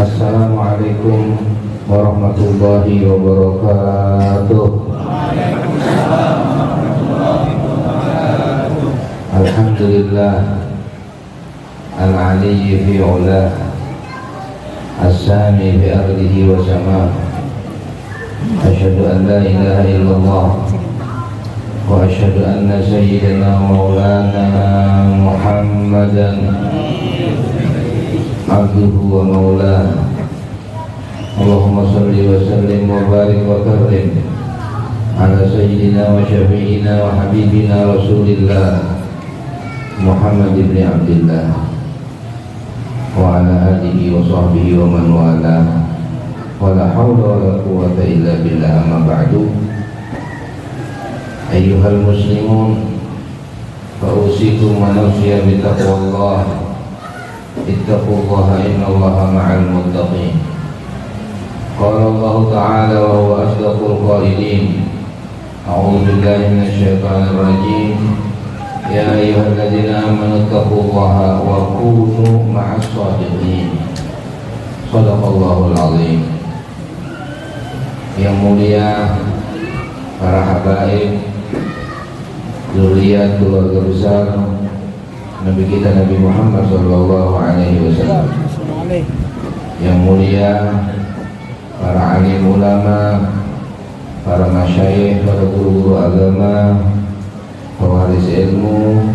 Assalamualaikum warahmatullahi wabarakatuh. Alhamdulillah al-aliyyi fi ulah as-sami fi ardihi wa sama. Asyhadu an la ilaha illallah wa asyhadu anna sayyidina maulana Muhammadan abduhu wa maulah. Allahumma salli wa sallim wa barik wa karim ala sayyidina wa syafi'ina wa habibina rasulillah Muhammad ibn Abdillah wa ala alihi wa sahbihi wa man wala wa la hawla wa la quwwata illa billah. Amma ba'du. Ayyuhal muslimun, fa'usikum wa nafsiya bitaqwallah. Ittaqullaha innallaha ma'al muttaqin. Qala Allah Ta'ala wa huwa asdaqul qailin. A'udzu billahi minasyaitonir rajim. Ya ayyuhalladzina amanu taqullaha wa kunu ma'as shadiqin. Shadaqallahul azim. Yang mulia para habaib, zuriyat keluarga besar Nabi kita Nabi Muhammad sallallahu alaihi wasallam. Yang mulia para alim ulama, para masyayikh, para guru-guru agama, pewaris ilmu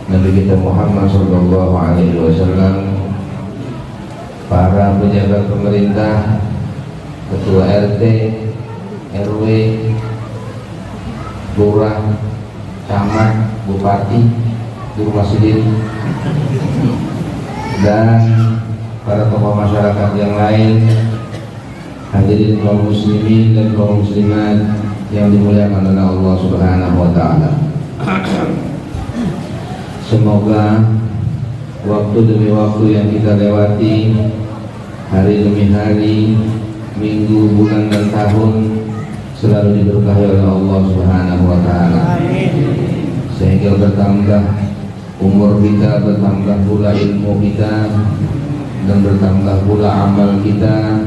Nabi kita Muhammad sallallahu alaihi wasallam, para pejabat pemerintah, ketua RT, RW, lurah, camat, bupati, guru masjid, dan para tokoh masyarakat yang lain. Hadirin kaum muslimin dan kaum muslimat yang dimuliakan oleh Allah Subhanahu wa taala. Semoga waktu demi waktu yang kita lewati, hari demi hari, minggu, bulan dan tahun selalu diberkahi oleh Allah Subhanahu wa taala. Sehingga bertambah umur kita, bertambah pula ilmu kita, dan bertambah pula amal kita,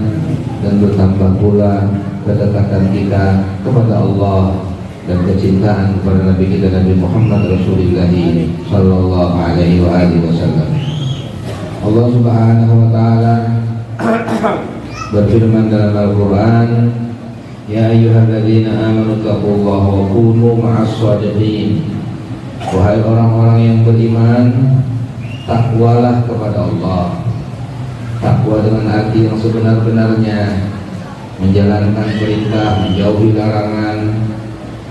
dan bertambah pula kedekatan kita kepada Allah dan kecintaan kepada Nabi kita Nabi Muhammad Rasulullah sallallahu alaihi wasallam. Allah Subhanahu wa taala berfirman dalam Al-Qur'an, ya ayyuhalladzina amanu taqullaha wa kunu ma'as shadiqin. Wahai orang-orang yang beriman, takwalah kepada Allah. Takwa dengan arti yang sebenar-benarnya, menjalankan perintah, menjauhi larangan.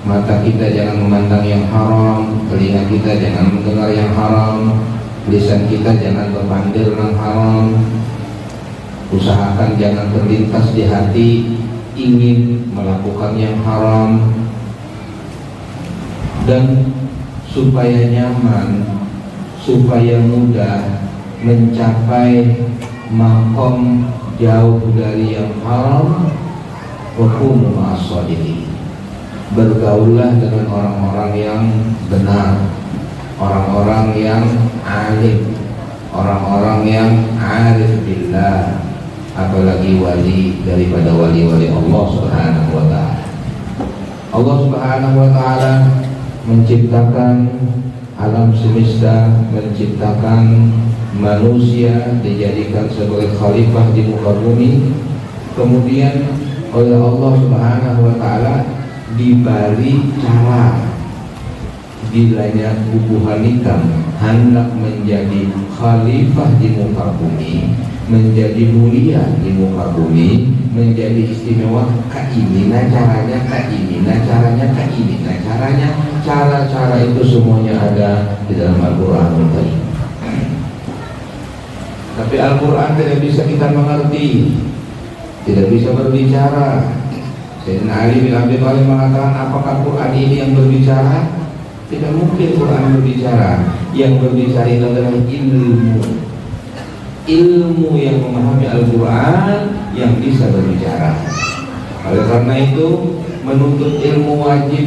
Mata kita jangan memandang yang haram, telinga kita jangan mendengar yang haram, lisan kita jangan berpandil yang haram. Usahakan jangan terlintas di hati ingin melakukan yang haram. Dan supaya nyaman, supaya mudah mencapai makom jauh dari yang haram, wa kunu ma'as shadiqin. Bergaullah dengan orang-orang yang benar, orang-orang yang alim, orang-orang yang arif billah, apalagi wali daripada wali-wali Allah Subhanahu wa taala. Allah Subhanahu wa taala menciptakan alam semesta, menciptakan manusia, dijadikan sebagai khalifah di muka bumi. Kemudian oleh Allah Subhanahu wa taala diberi cara, bilanya bubuhan hitam hendak menjadi khalifah di muka bumi, menjadi mulia di muka bumi, menjadi istimewa. Kainina caranya, kainina caranya, kainina caranya. Cara-cara itu semuanya ada di dalam Al-Qur'anul Karim. Tapi Al-Quran tidak bisa kita mengerti, tidak bisa berbicara. Sayyidina Ali bin Abi Thalib mengatakan, apakah Quran ini yang berbicara? Tidak mungkin Quran berbicara. Yang berbicara itu adalah ilmu. Ilmu yang memahami Al-Quran yang bisa berbicara. Oleh karena itu menuntut ilmu wajib,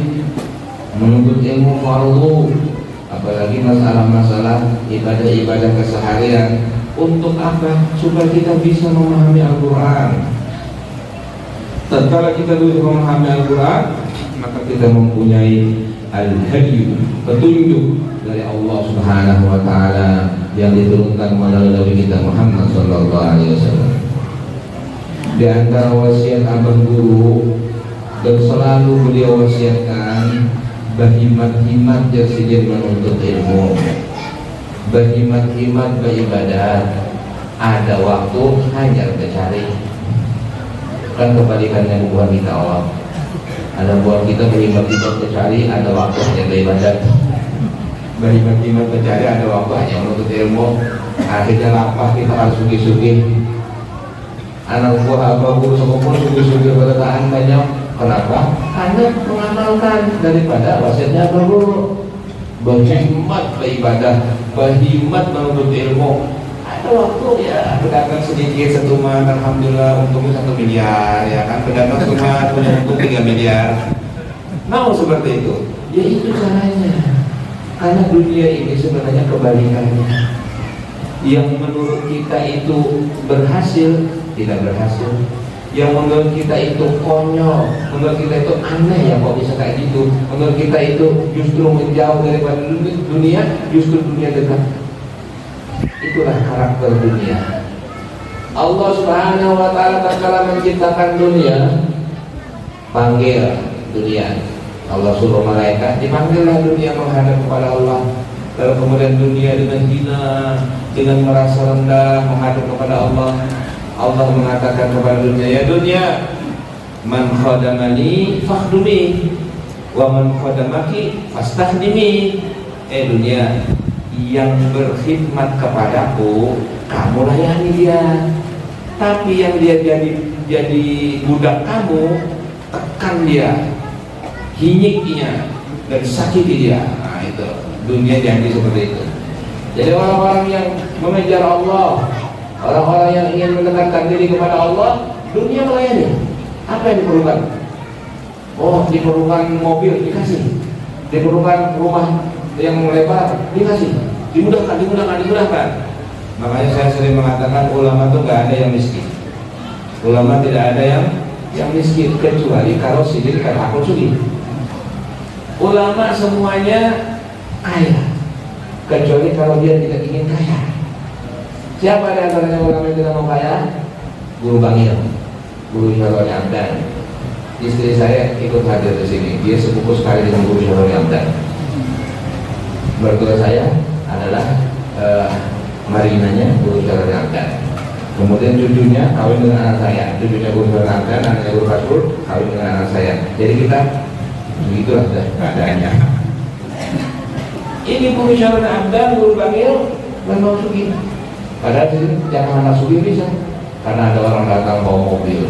menuntut ilmu fardu, apalagi masalah-masalah ibadah-ibadah keseharian. Untuk apa? Supaya kita bisa memahami Al-Quran. Tatkala kita bisa memahami Al-Quran, maka kita mempunyai al-hadyu, petunjuk dari Allah Subhanahu wa taala yang diturunkan melalui Nabi kita Muhammad sallallahu alaihi wasallam. Di antara wasiat abang guru dan selalu beliau wasiatkan, berhimat-himat jasiden menuntut ilmu, berhimat-himat beribadah. Ada waktu hanya mencari. Kan kebalikannya bukan kita Allah. Ada buat kita berhimat-himat mencari, ada waktu hanya beribadah. Berhimat-himat mencari, ada waktu hanya menuntut ilmu. Akhirnya lapar, kita harus sugih-sugih. Anak buah abah guru sekumpul sugih-sugih pada tahan banyak. Kenapa? Karena mengamalkan daripada wasiatnya abah guru. Berhimat beribadah, berhimat menuntut ilmu. Ada waktu ya pedagang sedikit setuman, alhamdulillah untungnya 1 miliar ya kan, pedagang cuma punya untung 3 miliar. Mau seperti itu? Ya itu caranya. Karena dunia ini sebenarnya kebalikannya. Yang menurut kita itu berhasil, tidak berhasil. Yang menurut kita itu konyol, menurut kita itu aneh, ya kok bisa kayak gitu. Menurut kita itu justru menjauh daripada dunia, justru dunia dekat. Itulah karakter dunia. Allah Subhanahu wa taala tatkala menciptakan dunia, panggil dunia. Allah suruh malaikat, dipanggillah dunia menghadap kepada Allah. Lalu kemudian dunia dengan hina, dengan merasa rendah menghadap kepada Allah. Allah mengatakan kepada dunia, ya dunia, man khadamani fakhdumi, wa man khadamaki fastakhdimi. Dunia, yang berkhidmat kepadaku, kamu layani dia. Tapi yang dia jadi budak kamu, tekan dia, hinyikinya, dan sakiti dia. Nah itu, dunia janji seperti itu. Jadi orang-orang yang mengejar Allah, orang-orang yang ingin mendekatkan diri kepada Allah, dunia melayani. Apa yang diperlukan? Oh, diperlukan mobil, dikasih. Diperlukan rumah yang lebar, dikasih. Dimudahkan. Makanya saya sering mengatakan ulama itu nggak ada yang miskin. Ulama tidak ada yang miskin, kecuali kalau sidir kata aku sudi. Ulama semuanya kaya, kecuali kalau dia tidak ingin kaya. Siapa di antaranya ulama yang tidak mau kaya? Guru Bangil, Guru Syaroni Abdan. Istri saya ikut hadir di sini. Dia sepupu sekali dengan Guru Syaroni Abdan. Mertua saya adalah marinanya Guru Syaroni Abdan. Kemudian cucunya kawin dengan anak saya, cucunya Guru Syaroni Abdan, anaknya Guru Fatul kawin dengan anak saya. Jadi kita begitulah keadaannya. Ini Guru Syaroni Abdan, Guru Bangil, dan mau sugi. Padahal jangan anak sugi bisa, karena ada orang datang bawa mobil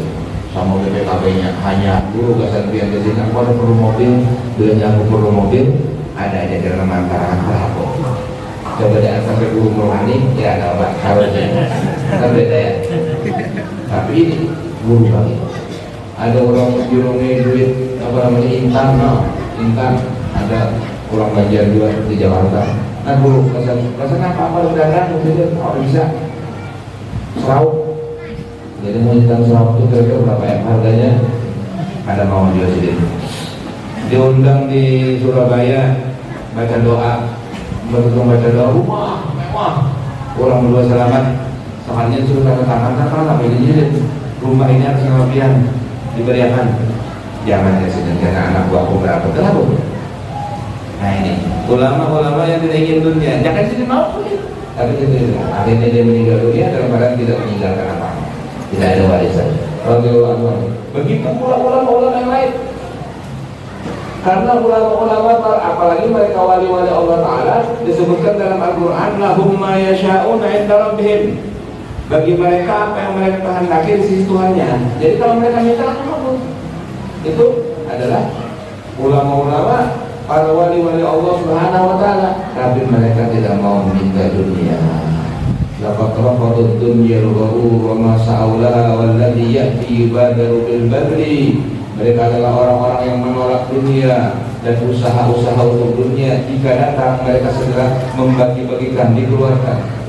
sama BPKB-nya, hanya guru kesantrian di sini. Aku ada perlu mobil, bilangnya aku perlu mobil, ada aja dalam antara aku. Coba jangan sampai guru meruhani, ya ada obat harusnya, kan beda ya. Tapi ini guru Bangil. Ada orang jurungnya duit apa namanya intan, ada pulang gajian 2 di Jakarta. Nah guru pesan apa dagang mungkin bisa serau. Jadi mau nyetan serau itu kira-kira berapa ya harganya? Ada mau jual sini. Diundang di Surabaya baca doa, rumah mewah. Orang berdua selamat. Soalnya suruh tanda tangan ini rumah ini harus kelebihan diberikan. Jangan ya sini karena anak buahku berapa kenapa? Nah ini ulama-ulama yang tidak ingin dunia, jangan sini mau tapi akhirnya dia meninggal dunia dalam keadaan tidak meninggalkan apa, tidak ada warisan. Begitu pula ulama-ulama yang lain. Karena ulama-ulama apalagi mereka wali-wali Allah Ta'ala disebutkan dalam Al-Quran, lahum ma yasha'una 'inda rabbihim. Bagi mereka apa yang mereka kehendaki di sisi Tuhannya. Jadi kalau mereka minta apa? Itu adalah ulama-ulama, para wali-wali Allah Subhanahu wa taala, tapi mereka tidak mau minta dunia. Lah laqad rafadud dunya al-ghurur wa ma sa'aulaha walladhi ya'ti yubadaru bil badri. Mereka adalah orang-orang yang menolak dunia dan usaha-usaha untuk dunia jika datang mereka segera membagi-bagikan, dikeluarkan.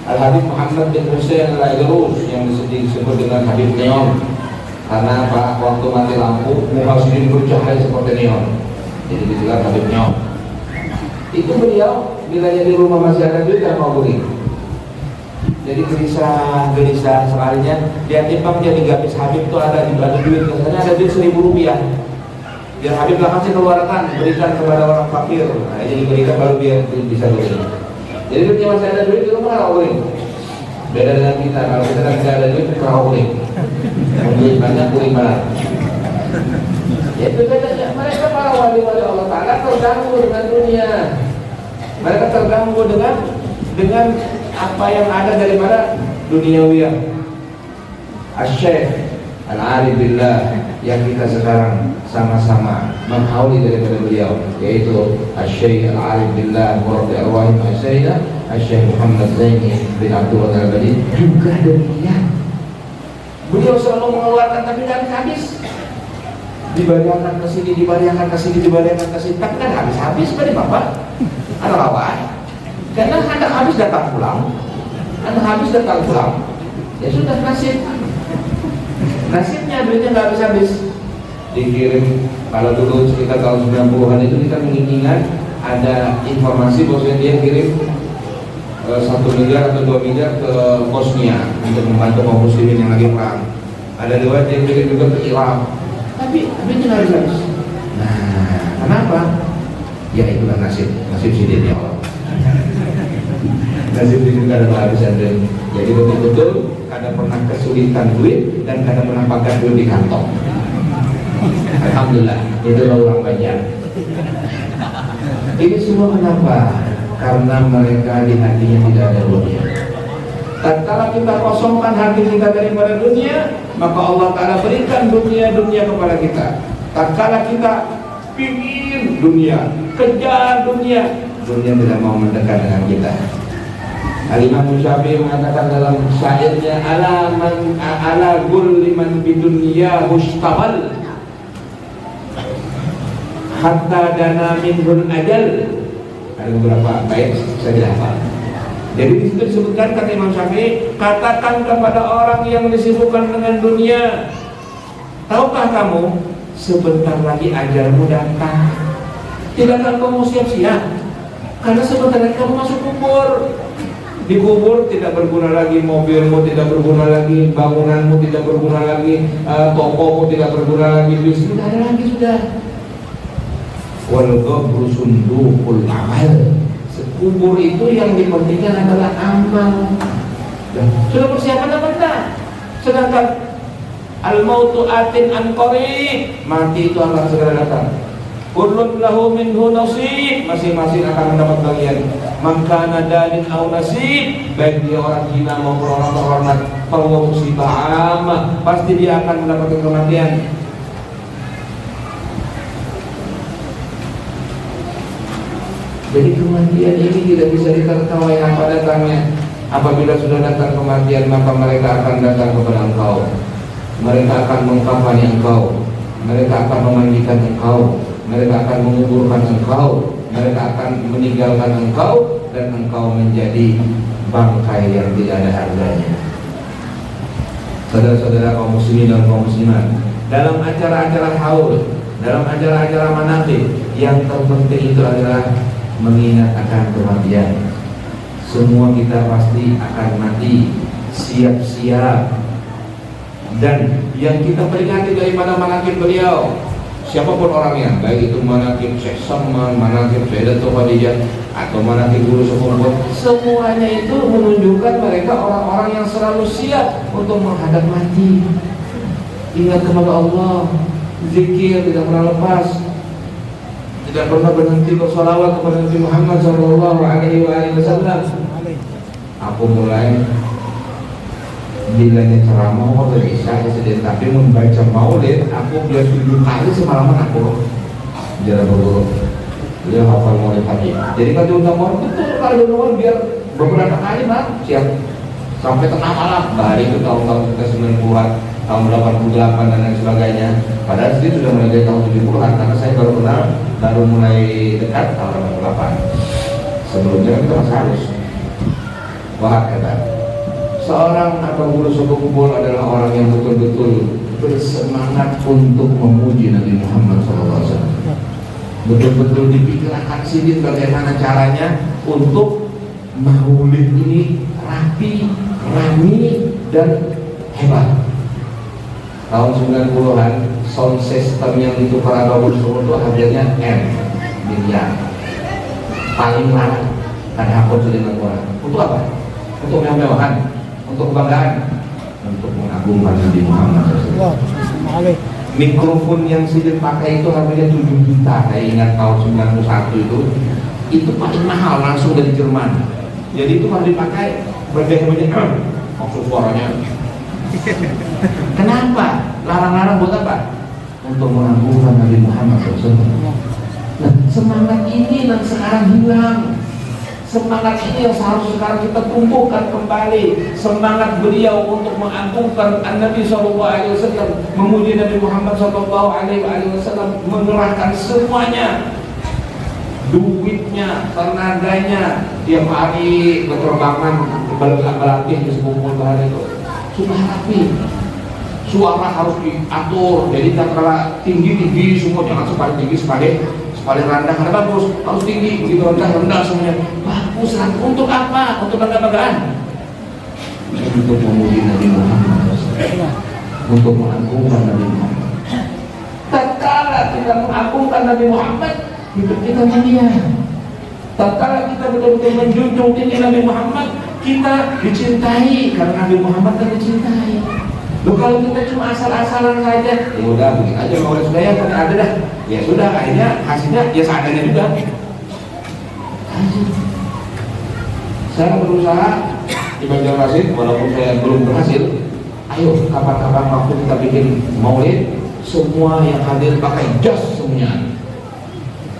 Al-Habib Muhammad bin Hussein Al-Aidrus yang disebut dengan Habib Neon, karena apa? Waktu mati lampu muhasirin bercahaya seperti neon, jadi disebut Habib Neon. Itu beliau bila di rumah masih ada duit dan mau beli, jadi gelisah sekalinya dia timbang, jadi nggak habis Habib itu ada di batu duit, biasanya ada duit 1.000 rupiah, biar Habib lah kasih keluarkan, berikan kepada orang fakir. Nah, jadi berikan baru dia bisa beli. Jadi duitnya masih ada duit di rumah nggak boleh. Beda dengan kita, kalau kita kan tidak ada duit nggak boleh. Duit banyak kuring banyak. Ya itu bedanya. Mereka para wali-wali Allah Taala terganggu dengan dunia. Mereka terganggu dengan apa yang ada daripada duniawiyah. Asy-Syaikh Al-Arif Billah yang kita sekarang sama-sama menghauli daripada beliau, yaitu Asy-Syaikh Al-Arif Billah Murabbi Arwahim Asy-Syaikh Muhammad Zaini bin Abdul Al-Badi. Juga demikian, beliau selalu mengeluarkan tapi tidak habis, dibariakan ke sini, dibariakan ke sini, dibariakan ke sini, tapi kan habis-habis pada bapak. Ada apa? Karena Anda habis datang pulang, ya sudah nasibnya duitnya nggak habis-habis. Dikirim, kalau dulu sekitar tahun 90-an itu kita menginginkan ada informasi bahwa dia kirim 1 miliar atau 2 miliar ke Bosnia untuk membantu kaum muslimin yang lagi perang. Ada riwayat yang kirim juga ke Irak, tapi duitnya nggak habis-habis. Nah, kenapa? Ya itulah nasib sidin ya Allah. Nasib sidin nggak ada kehabisan duit. Jadi betul-betul kadang pernah kesulitan duit dan kadang pernah pakai duit di kantong. Alhamdulillah, itulah orang banyak. Ini semua kenapa? Karena mereka di hatinya tidak ada dunia. Tatkala kita kosongkan hati kita daripada dunia, maka Allah Ta'ala berikan dunia kepada kita. Tatkala kita pingin dunia, kejar dunia tidak mau mendekat dengan kita. Al-Imam Syafi'i mengatakan dalam syairnya, ala kulli man bidunya mustamal hatta dana minhul ajal. Ada beberapa bait saya tidak hafal. Jadi di situ disebutkan, kata Imam Syafi'i, katakan kepada orang yang disibukkan dengan dunia, tahukah kamu sebentar lagi ajalmu datang? Tidakkah kamu siap-siap? Karena sebentar lagi kamu masuk kubur. Di kubur tidak berguna lagi mobilmu, tidak berguna lagi bangunanmu, tidak berguna lagi tokomu, tidak berguna lagi bisnis, tidak ada lagi sudah. Wal qabru sundukul amal. Kubur itu yang dipentingkan adalah amal. Sudah persiapan apa enggak? Sedangkan al-mautu atin an qarib, mati itu akan segera datang. Kullun lahu minhu nasib, masing-masing akan mendapat bagian. Maka nadalin au nasib, baik dia orang hina maupun orang terhormat, bahwa musibah amah, pasti dia akan mendapatkan kematian. Jadi kematian ini tidak bisa ditertawai apa datangnya. Apabila sudah datang kematian, maka mereka akan datang kepada engkau. Mereka akan mengkafani engkau, mereka akan memandikan engkau, mereka akan menguburkan engkau, mereka akan meninggalkan engkau, dan engkau menjadi bangkai yang tidak ada harganya. Saudara-saudara kaum muslimin dan kaum muslimat, dalam acara-acara haul, dalam acara-acara manaqib, yang terpenting itu adalah mengingat akan kematian. Semua kita pasti akan mati, siap-siap. Dan yang kita peringati daripada manaqib beliau, siapapun orangnya, baik itu manaqib Syekh Salman, manaqib Sayyidatul Khadijah, atau manaqib Guru Sepuh, semuanya itu menunjukkan mereka orang-orang yang selalu siap untuk menghadap mati. Ingat kepada Allah, zikir tidak pernah lepas, tidak pernah berhenti bersolawat kepada Nabi Muhammad SAW. Aku mulai bilanya ceramah waktu bisa sedih, tapi membaca maulid aku biar 7 kali semalaman aku jarang berguru. Beliau hafal maulid hati. Jadi kalau diundang maulid betul, kalau diundang maulid biar beberapa kali Bang siap sampai tengah malam, bahari itu tahun-tahun kita 90-an, tahun 88 dan lain sebagainya. Padahal dia sudah mulai dari tahun 70-an, karena saya baru mulai dekat tahun 88. Sebelumnya kita masih harus. Wah kata, seorang atau guru suku kumpul adalah orang yang betul-betul bersemangat untuk memuji Nabi Muhammad SAW. Betul-betul dipikirkan sidin bagaimana caranya untuk maulid ini rapi, rami, dan hebat. Tahun 90-an sound system yang untuk para guru itu harganya M miliar, paling mahal karena akun sudah murah. Untuk apa? Untuk mewah-mewahan, untuk kebanggaan, untuk mengagungkan Nabi Muhammad SAW. Mikrofon yang Sidin pakai itu harganya 7 juta. Saya ingat tahun 91 itu paling mahal, langsung dari Jerman. Jadi itu kalau dipakai berdehem-dehem maksud suaranya. Kenapa? Larang-larang buat apa? Untuk mengagungkan Nabi Muhammad SAW. Nah, semangat ini yang sekarang hilang. Semangat ini yang seharusnya sekarang kita tumbuhkan kembali. Semangat beliau untuk mengagungkan Nabi SAW, memuji Nabi Muhammad SAW, mengerahkan semuanya, duitnya, tenaganya, tiap hari berterbangan berlatih di sekumpul bahari itu sudah rapi. Suara harus diatur, jadi tak kalah tinggi semua, jangan sepaling tinggi paling rendah karena bagus, harus tinggi, begitu rendah semuanya bagus. Untuk apa? Untuk bangga-banggaan, untuk memuji Nabi Muhammad, untuk mengagungkan Nabi Muhammad. Tatkala kita mengagungkan Nabi Muhammad, hidup kita mulia. Tatkala kita betul-betul menjunjung tinggi Nabi Muhammad, kita dicintai karena Nabi Muhammad kan dicintai. Loh, kalau kita cuma asal-asalan saja, ya udah begini aja, mau sudah ya ada dah, ya sudah, akhirnya hasilnya ya seadanya juga. Saya berusaha di Banjarmasin, walaupun saya belum berhasil. Ayo kapan-kapan waktu kita bikin maulid, semua yang hadir pakai jas semuanya,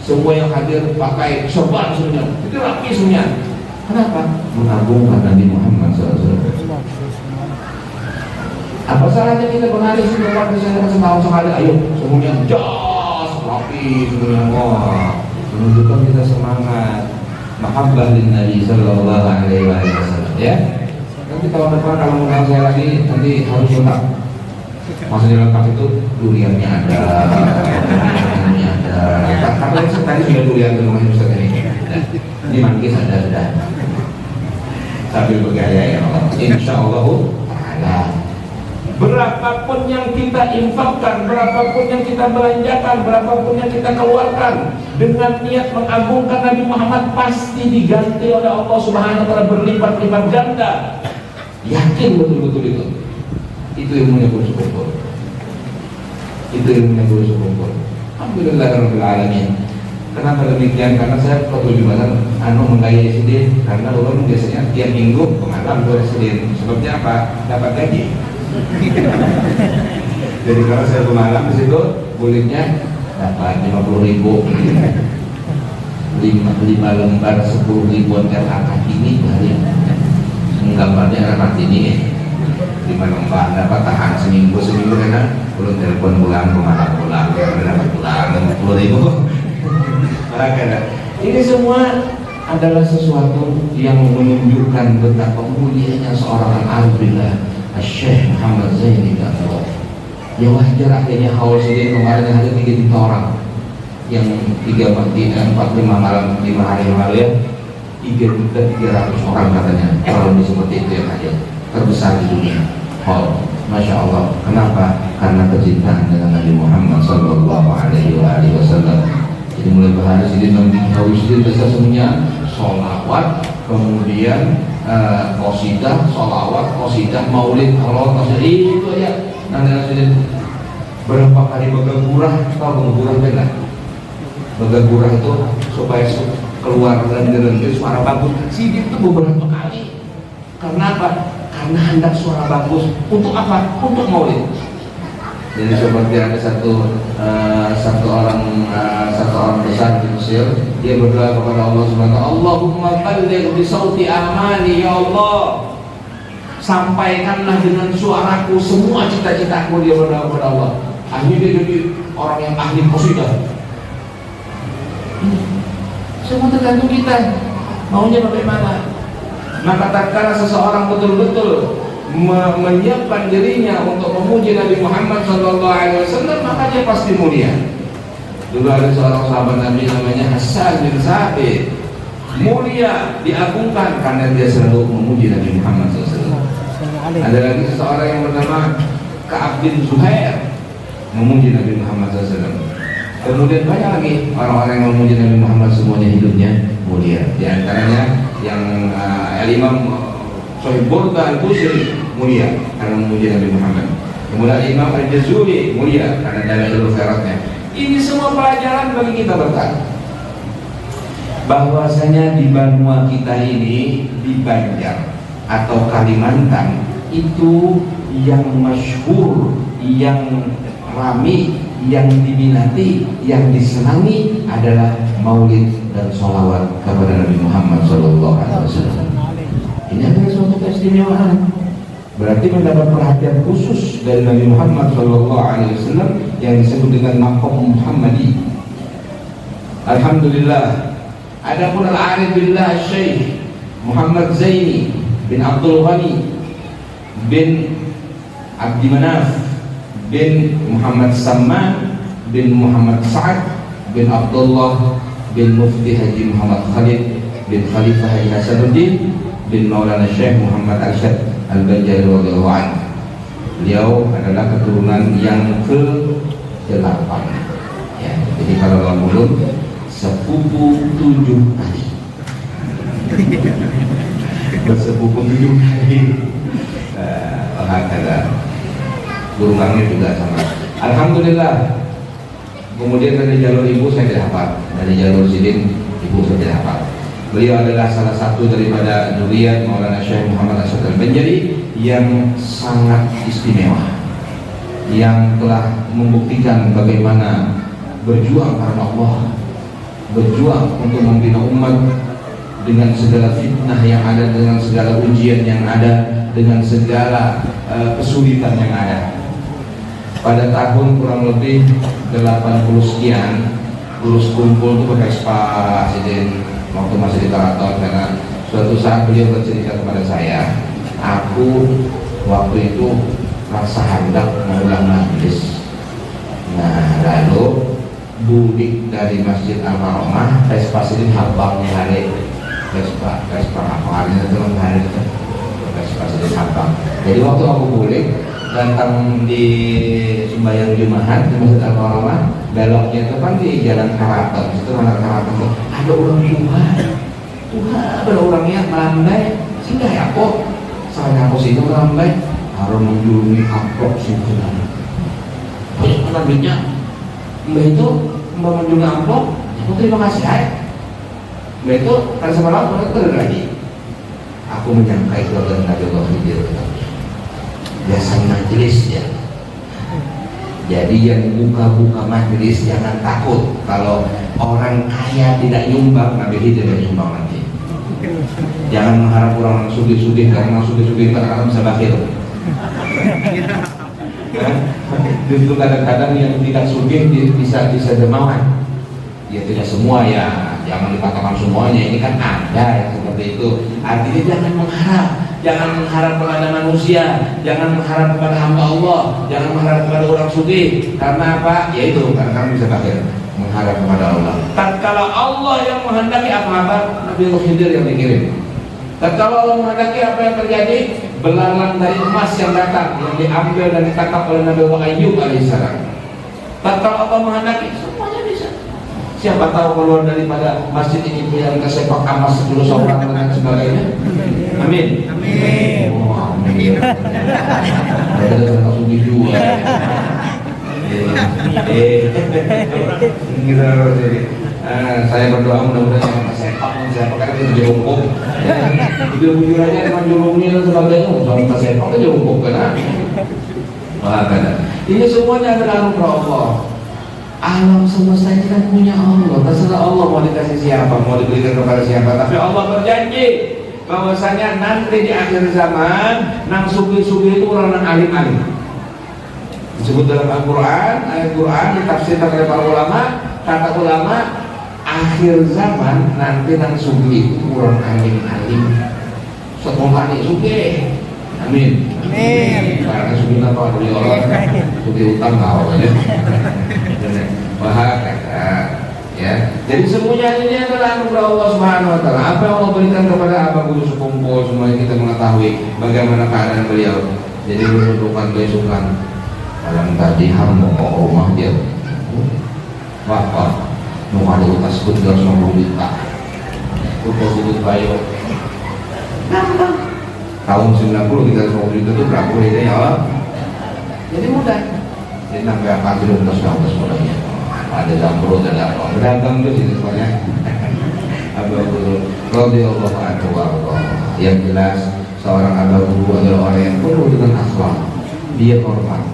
semua yang hadir pakai sorban semuanya, itu rapi semuanya. Kenapa? Mengagungkan Nabi Muhammad SAW. Apa salahnya kita berhari sebentar misalnya setahun sekali, ayo semuanya jas, rapi semuanya, wah, menunjukkan kita semangat, mahabbah lin Nabi Sallallahu Alaihi Wasallam. Ya, nanti tahun depan kalau mengundang saya lagi, nanti harus lengkap. Maksudnya lengkap itu duriannya ada, duriannya ada. Karena tadi sudah durian di rumah Ustaz ini. Ini manggis ada sudah. Sambil bergaya ya Allah. Insyaallah taala. Berapapun yang kita infakkan, berapapun yang kita belanjakan, berapapun yang kita keluarkan dengan niat mengagungkan Nabi Muhammad, pasti diganti oleh Allah Subhanahu wa taala berlipat-lipat ganda. Yakin betul-betul itu. Itu ilmunya guru sekumpul. Itu ilmunya guru sekumpul. Alhamdulillahirabbil alamin. Kenapa demikian? Karena saya ketujuan menggayai Sidin, karena ulun biasanya tiap minggu malam ke Sidin. Sebabnya apa? Dapat gaji. Jadi kalau saya ke malam di situ, kulitnya dapat 50.000, 5 lembar 10.000 RA ini hari. Gambarnya RA ini 5 lembar dapat tahan seminggu karena belum telepon pulang dapat pulang 50.000. Makanya ini semua adalah sesuatu yang menunjukkan betapa mulianya seorang arifillah Syekh Muhammad Zaini Dato. Ya wajar akhirnya haul Sidin kemarin yang ada 3 juta orang, yang 4-5 malam 5 hari yang lalu ya, 3.300 orang katanya, kalau seperti itu yang hadir terbesar di dunia. Oh, masya Allah. Kenapa? Karena kecintaan dengan Nabi Muhammad Sallallahu Alaihi Wasallam. Jadi mulai bahari Sidin membikin haul Sidin besar semuanya sholawat, kemudian qasidah, sholawat, qasidah, maulid, halal, qasidah itu ya. Nanti berapa kali begagurah, tahu begagurah kan? Begagurah itu supaya keluar dan direntis suara bagus. Sidin itu beberapa kali. Karena apa? Karena hendak suara bagus. Untuk apa? Untuk maulid. Jadi seperti ada satu orang besar di Mesir, dia berdoa kepada Allah Subhanahu wa taala, Allahumma balligh bi sauti amani, ya Allah, sampaikanlah dengan suaraku semua cita-citaku. Dia berdoa kepada Allah. Akhirnya dia jadi orang yang ahli qasidah. Semua tergantung kita maunya bagaimana. Maka tatkala seseorang betul-betul menyiapkan dirinya untuk memuji Nabi Muhammad SAW, maka dia pasti mulia. Dulu ada seorang sahabat Nabi namanya Hasan bin Sabit, mulia, diagungkan karena dia selalu memuji Nabi Muhammad SAW. Ada lagi seseorang yang bernama Ka'ab bin Zuhair, memuji Nabi Muhammad SAW. Kemudian banyak lagi orang-orang yang memuji Nabi Muhammad, semuanya hidupnya mulia. Di antaranya yang Imam Sahih Burda Al-Busri mulia karena memuji Nabi Muhammad. Kemudian Imam Al-Jazuli mulia karena dalil khairatnya. Ini semua pelajaran bagi kita berkah. Bahwasanya di Banua kita ini, di Banjar atau Kalimantan, itu yang masyhur, yang ramai, yang diminati, yang disenangi adalah maulid dan sholawat kepada Nabi Muhammad SAW. Ini adalah suatu keistimewaan. Berarti mendapat perhatian khusus dari Nabi Muhammad SAW yang disebut dengan maqam Muhammadi. Alhamdulillah. Adapun al-arif billah Syekh Muhammad Zaini bin Abdul Ghani bin Abdi Manaf bin Muhammad Samman bin Muhammad Sa'ad bin Abdullah bin Mufti Haji Muhammad Khalid bin Khalifah Haji Hasanuddin bin Maulana Syekh Muhammad Arsyad Al-Banjari radhiyallahu anhu. Beliau adalah keturunan yang ke-8. Ya, jadi kalau dalam mulut sepupu 7 kali. Bersepupu 7 kali. Ada gurungangnya juga sama. Alhamdulillah. Kemudian dari jalur ibu saya tidak hafal, dari jalur sidin ibu saya tidak hafal. Beliau adalah salah satu daripada dzurriyyah Maulana Syekh Muhammad Arsyad Al-Banjari yang sangat istimewa, yang telah membuktikan bagaimana berjuang karena Allah, berjuang untuk membina umat dengan segala fitnah yang ada, dengan segala ujian yang ada, dengan segala kesulitan yang ada. Pada tahun kurang lebih 80 sekian, lulus kumpul itu Vespa Sidin waktu masih di Karaton, karena suatu saat beliau bercerita kepada saya, aku waktu itu rasa hendak mengulang majlis. Nah, lalu budik dari Masjid Al-Maromah, Vespa Sidin habangnya hari Vespa apa hari itu hari itu Vespa Sidin habang. Jadi waktu aku budik datang di sembahyang Jumat di Masjid Al-Maromah, beloknya itu kan di Jalan Karaton, itu mana Karaton, ada orang Tuhan, ada orangnya melambai, sehingga ya kok saya aku sini melambai, harus menjulungi amplop sih benar. Terus mana duitnya? Mbak itu mau menjulungi amplop, aku terima kasih ya. Mbak itu kan sama lalu aku lagi. Aku menyangka itu adalah Nabi Allah Khidir. Biasa majelis ya. Jadi yang buka-buka majelis jangan takut kalau orang kaya tidak nyumbang, Nabi Khidir yang nyumbang nanti. Jangan mengharap orang sugih-sugih, karena sugih-sugih kadang-kadang bisa bakil. Justru kadang-kadang yang tidak sugih bisa dermawan. Ya tidak semua ya, jangan dikatakan semuanya. Ini kan ada yang seperti itu. Artinya jangan mengharap kepada manusia, jangan mengharap kepada hamba Allah, jangan mengharap kepada orang sugih. Karena apa? Ya itu, karena kamu bisa pakai mengharap kepada Allah. Tatkala Allah yang menghendaki apa-apa, Nabi Allah Khidir yang dikirim. Tatkala Allah menghendaki apa yang terjadi, belalang dari emas yang datang, yang diambil dan ditangkap oleh Nabi Allah Ayyub alaihissalam. Tatkala Allah menghendaki, semuanya bisa. Siapa tahu keluar daripada masjid ini yang kesepak emas 10 seorang dan sebagainya. Amin. Amin. Oh, amin. Ada langsung dijual. Gitu jadi. Saya berdoa mudah-mudahan jangan kesepak, saya pakai itu jongkok. Bujur-bujur aja dengan jurungnya dan sebagainya, jangan kesepak itu jongkok kan. Wahakala. Ini semuanya adalah anugerah Allah. Alam semesta ini kan punya Allah. Terserah Allah mau dikasih siapa, mau diberikan kepada siapa. Tapi Allah berjanji bahwasanya nanti di akhir zaman nang sugi-sugi itu orang nang alim-alim. Disebut dalam Al-Quran, ayat Quran ditafsirkan oleh para ulama. Kata ulama, akhir zaman nanti nang sugi itu orang alim-alim. Semoga nih sugi. Amin. Amin. Karena sugi apa dari orang sugi utang kau ya. Bahaya ya. Jadi semuanya ini adalah anugerah Allah Subhanahu wa taala. Apa yang Allah berikan kepada Abang Guru sekumpul semuanya kita mengetahui bagaimana keadaan beliau. Jadi menunjukkan besokan dalam tadi hambo rumah dia. Bapak mau ada utas pun 250 juta. Untuk sudut bayo. Tahun 90 kita 50 juta itu berapa ini ya Allah? Jadi mudah. Jadi sampai apa dulu terus mulainya. Ada zampro dan apa beragam tuh sini semuanya. Abah Guru radhiyallahu anhu warḍah. Yang jelas seorang Abah Guru adalah orang yang penuh dengan akhlak. Dia hormat.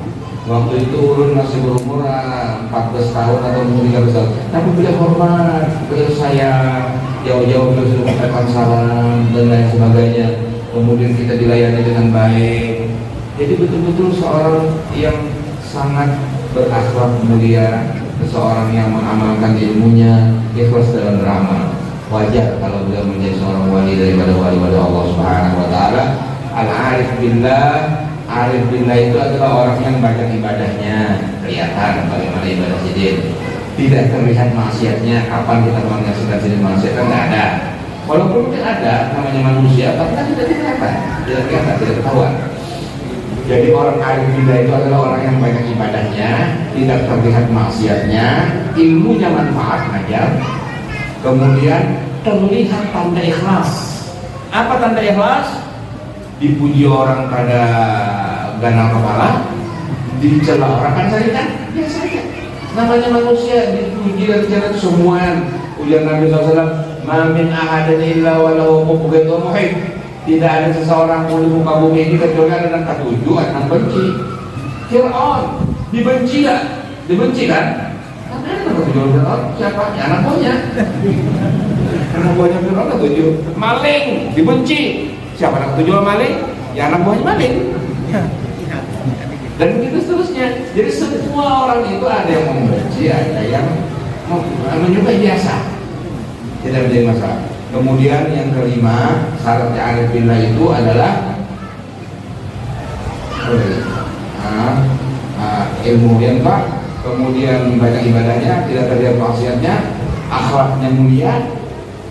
Waktu itu ulun masih berumur 14 tahun atau mungkin 13 tahun, tapi beliau hormat, beliau sayang, jauh-jauh beliau sudah mengucapkan salam dan lain sebagainya. Kemudian kita dilayani dengan baik. Jadi betul-betul seorang yang sangat berakhlak mulia, seseorang yang mengamalkan ilmunya, ikhlas dalam beramal. Wajar kalau beliau menjadi seorang wali daripada wali-wali Allah Subhanahu wa taala. Al-arif billah, arif billah itu adalah orang yang banyak ibadahnya, kelihatan bagaimana ibadah sidin. Tidak terlihat maksiatnya, kapan kita menyaksikan sidin maksiat kan tidak ada. Walaupun mungkin ada namanya manusia, tapi kan tidak kelihatan, tidak ketahuan. Jadi orang arif billah itu adalah orang yang banyak ibadahnya, tidak terlihat maksiatnya, ilmunya manfaat ngajar, kemudian terlihat tanda ikhlas. Apa tanda ikhlas? Dipuji orang pada ganal kepala, dicela orang kan saya kan biasa aja. Namanya manusia dipuji dan dicela itu semuaan. Ujar Nabi SAW, "Mamin ahadin illa walau mubghidun muhib." Tidak ada seseorang pun di muka bumi ini kecuali ada yang ketujuh, ada yang benci. Fir'aun dibenci gak? Dibenci kan? Tapi ada yang ketujuh Fir'aun siapa? Ya anak buahnya. Anak buahnya Fir'aun ketujuh. Maling dibenci. Siapa yang ketujuh maling? Ya anak buahnya maling. Dan begitu seterusnya. Jadi semua orang itu ada yang membenci, ada yang menyukai biasa. Tidak menjadi masalah. Kemudian yang kelima, syarat arif billah itu adalah ilmu yang baik, kemudian banyak ibadahnya, tidak terlihat maksiatnya, akhlaknya mulia,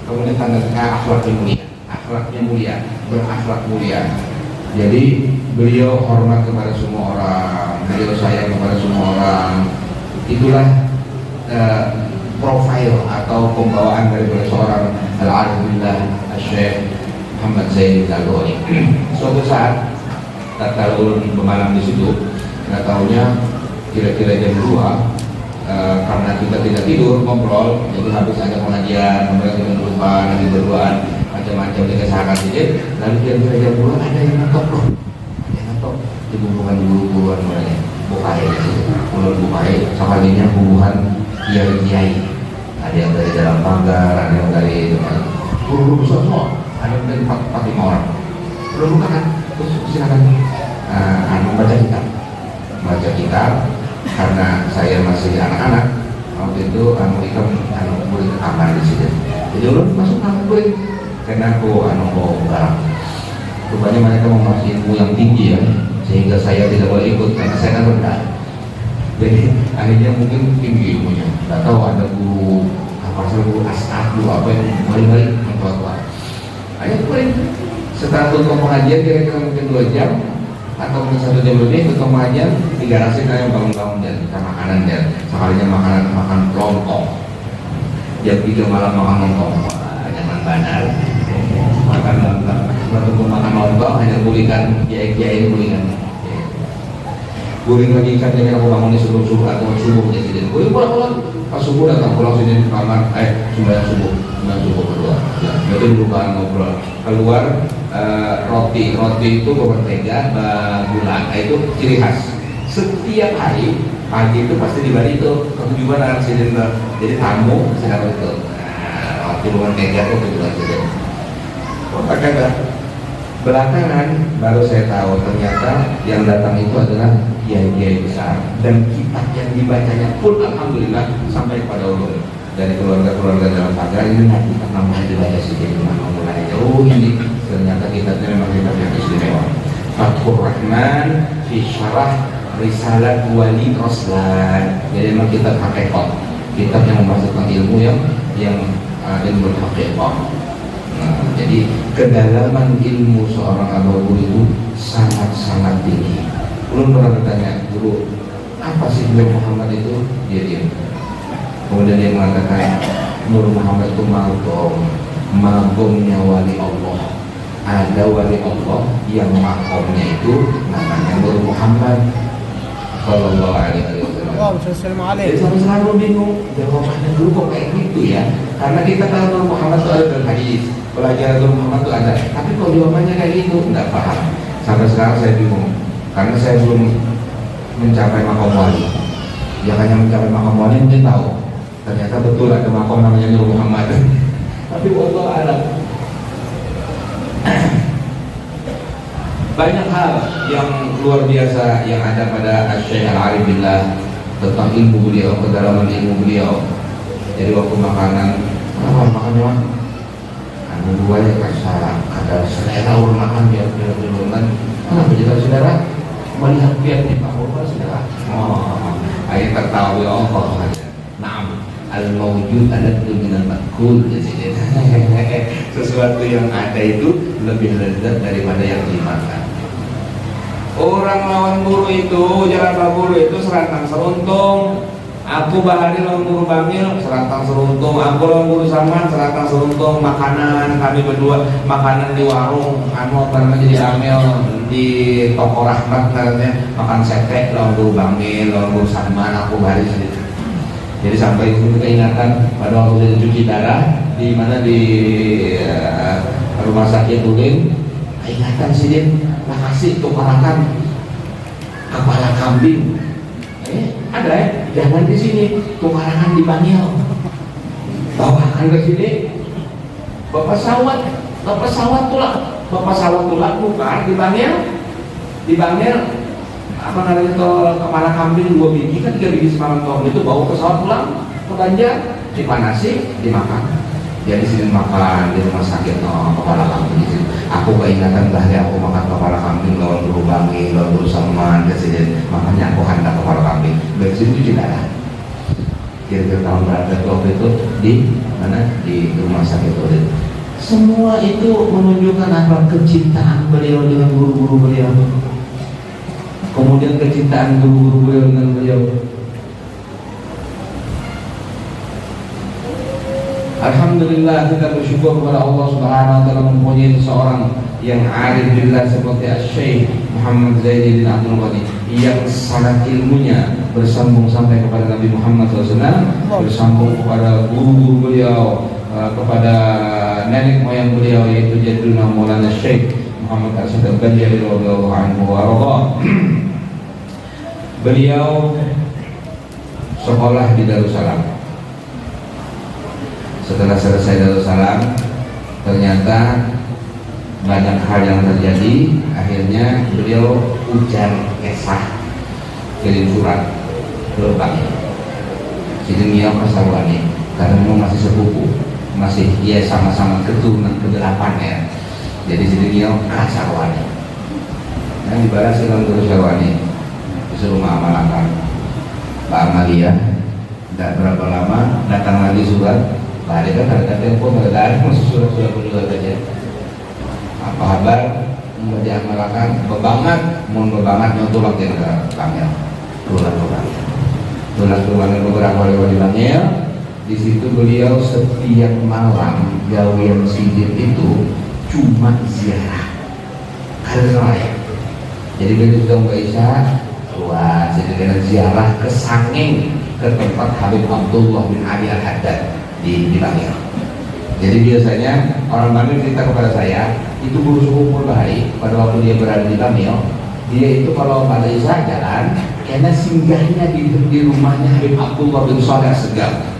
kemudian tanda-tanda akhlaknya mulia, berakhlak mulia. Jadi beliau hormat kepada semua orang, beliau sayang kepada semua orang. Itulah profil atau pembawaan dari seorang al-arif billah Syekh Muhammad Zain Al-Ghani. Suatu saat tatkala ulun bermalam di situ, nggak tahunya kira-kira jam 2, karena kita tidak tidur ngobrol, jadi habis ada pengajian, kemudian kita lupa lagi berduaan macam-macam dikesahakan sedikit, lalu kira-kira jam 2 ada yang ngetok loh, di hubungan guru-guruan mulanya bukai, ulun bukai, sekalinya hubungan kiai-kiai. Ada yang dari dalam pagar, ada yang dari guru-guru besar semua, ada yang dari 4-5 orang. Belum bukan, terus silakan baca kitab, karena saya masih anak-anak. Waktu itu mereka boleh ke kamar di sini. Jadi ulun masuk kamar boleh, karena aku mau garang. Rupanya mereka mau masih ilmu yang tinggi ya, sehingga saya tidak boleh ikut karena saya kan rendah. Jadi akhirnya mungkin tinggi ilmunya. Tidak tahu ada guru apa sih, guru as'ad, guru apa yang balik-balik mentua-tua. Akhirnya boleh. Setelah tutup pengajian kira-kira mungkin 2 jam atau mungkin 1 jam lebih, tutup pengajian di garasi saya bangun-bangun dan kita makanan dan sekalinya makan lontong. Jam 3 malam makan lontong. Jangan bandar. Makan lontong. Waktu makan lontong hanya gulingan, kiai-kiai gulingan. Guling lagi ikan yang aku bangun di subuh atau subuhnya sini. Guling pulang pas subuh datang pulang sini di kamar, sembahyang subuh kedua. Ya, itu dulu kan ngobrol. Keluar roti itu bermentega, gula, itu ciri khas. setiap hari pagi itu pasti di Bali itu ketujuan arsiden, jadi tamu sedang itu. Nah, waktu luar meja itu ketujuan arsiden. Oh, ada belakangan baru saya tahu ternyata yang datang itu adalah kiai-kiai besar, dan kitab yang dibacanya pun alhamdulillah sampai kepada ulun dari keluarga-keluarga dalam pagar. Ini nanti kita nambah dibaca sedikit mulai. Oh, ini ternyata kitabnya memang kitab yang istimewa. Fathur Rahman fi Syarah Risalah Wali Roslan. Jadi memang kitab hakikat, kitab yang membahas tentang ilmu yang ilmu hakikat. Nah, jadi kedalaman ilmu seorang abah guru itu sangat-sangat tinggi. Belum pernah bertanya, guru, apa sih Nur Muhammad itu? Dia diam. Kemudian dia mengatakan, Nur Muhammad itu magomnya wali Allah. Ada wali Allah yang makomnya itu namanya Nur Muhammad Sallallahu Alaihi Wasallam. Jadi saya selalu bingung jawabannya dulu kok kayak gitu ya. Karena kita tahu Nur Muhammad itu ada dalam hadis, pelajaran Nur Muhammad itu ada. Tapi kok jawabannya kayak gitu, nggak paham. Sampai sekarang saya bingung, karena saya belum mencapai makom wali. Yang hanya mencapai makom wali mungkin tahu. Ternyata betul ada makom namanya Nur Muhammad. Tapi Allah alam. Banyak hal yang luar biasa yang ada pada Syekh Al-Arif Billah tentang ilmu beliau, kedalaman ilmu beliau. Jadi waktu makanan, apa makannya mah? Anu dua ya ada selera orang makan biar kan. Kenapa jadi saudara? Melihat biar nih Pak Bapak saudara. Oh, ayat tertawa ya Allah. Naam. Al-mawjud alat minal makul. Sesuatu yang ada itu lebih lezat daripada yang dimakan. Orang lawan guru itu, jalan guru itu serantang seruntung. Aku bahari lawan guru Bamil, serantang seruntung. Aku lawan guru Saman, serantang seruntung. Makanan kami berdua, makanan di warung, anu karena jadi Bamil di toko Rahmat katanya makan sate lawan guru Bamil, lawan guru Saman. Aku bahari sendiri. Jadi sampai itu keingatan pada waktu saya cuci darah di mana di rumah sakit Udin, ingatan sih dia, makasih tukarakan kepala kambing. Ada ya, jangan di sini, tukarakan di Bangil. Bawakan ke sini, bapak sawat tulang bukan di Bangil, apa namanya itu kepala kambing 2 biji kan 3 biji semalam tahun itu bawa pesawat pulang ke Banjar, dipanasi, dimakan. Jadi sini makan di rumah sakit kepala kambing di sini. Aku keingatan bahaya aku makan kepala kambing lawan guru Bangi, lawan guru Salman kesini. Makanya aku hantar kepala kambing. Dari sini cuci darah. Kira-kira tahun berapa waktu itu di mana di rumah sakit itu. Semua itu menunjukkan apa kecintaan beliau dengan guru-guru beliau. Kemudian kecintaan guru-guru beliau dengan beliau. Alhamdulillah kita bersyukur kepada Allah Subhanahu wa taala mempunyai seorang yang arif billah seperti Syekh Muhammad Zainuddin Abdul Ghani yang sangat ilmunya bersambung sampai kepada Nabi Muhammad SAW, bersambung kepada guru-guru beliau, kepada nenek moyang beliau yaitu Jadduna Maulana Syekh Muhammad Arsyad Al-Banjari radhiyallahu anhu wa radha. Beliau sekolah di Darussalam. Setelah selesai Darussalam, ternyata banyak hal yang terjadi. Akhirnya beliau ujar kisah, kirim surat ke Bangil. Jadi dia Kasarwani, karena memang masih sepupu, masih dia sama-sama keturunan ke-8 ya. Jadi dia Kasarwani. Nah dibalas dengan Kasarwani, disuruh mengamalkan Pak Amalia. Tidak berapa lama datang lagi surat. Pak kan ada telepon, ada masuk surat-surat juga saja. Apa kabar? Mau diamalkan, bebangat, mau bebangat nyotulak ke Bangil, tulang ke Bangil, beberapa kali di Bangil. Di situ beliau setiap malam gawean sidin itu cuma ziarah, karena jadi beliau sudah nggak bisa keluar, jadi dengan ziarah ke Sanging, ke tempat Habib Abdullah bin Ali Al-Haddad di Bangil. Jadi biasanya orang Bangil cerita kepada saya, itu guru suku Bahari pada waktu dia berada di Bangil, Dia itu kalau pada Isya jalan, karena singgahnya di rumahnya Habib Abdullah bin Shalih Assegaf.